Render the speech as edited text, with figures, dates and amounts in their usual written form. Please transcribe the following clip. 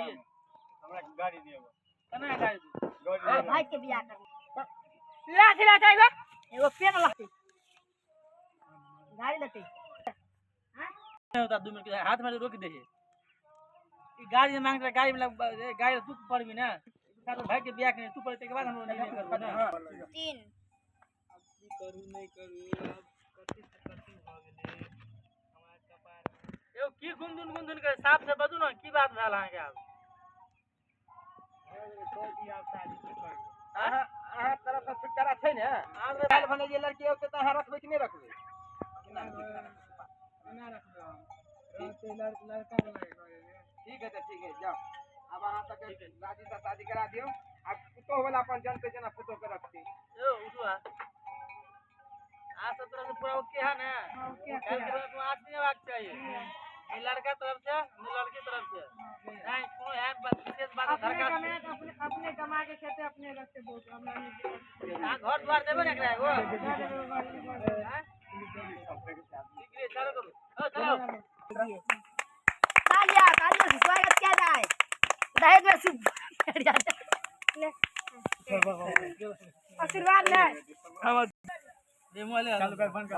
हमरा गाड़ी दियो कना गाड़ी भाई के बियाह कर ला खिला जाएगा एगो पेन लगते गाड़ी लगते होता 2 मिनट के हाथ में रोक दे ई गाड़ी मांग रहा गाड़ी में गाड़ी तू पड़ भी ना साथ भाई के बियाह के तू पड़ते के बाद हम लोग नहीं करबो ना 3 करू नहीं करू अब कथि से कथि भ गेले हमार कपार एगो की गुनगुन के साफ से बतू ना की बात भेल अहाँ के अब कोई भी आप शादी नहीं करू अहाँ तरफ से छुटकारा छै ने काल भने जे लड़की होते त अहाँ रखबे कि नहीं रखबे ना रखबो हम रहते लड़का लगेगा ठीक है जाओ अब अहाँ तक राजी से शादी करा दियो अब पुतो वाला अपन जनते जना पुतो के रखती ए उठवा आ सब तरह से पूरा ओके है ना कल के बाद आज नहीं बात चाहिए ये लड़का तरफ से ये लड़की तरफ से नहीं कोनो है विशेष बात धरका अपने कमा के खेते अपने रखते बहुत हमरा नहीं हां घर द्वार देबे ना एकरा एगो ठीक है चलो करो चलो तालियां से स्वागत किया जाए दहेज में शुभ आशीर्वाद ले ये मोबाइल चालू कर बंद कर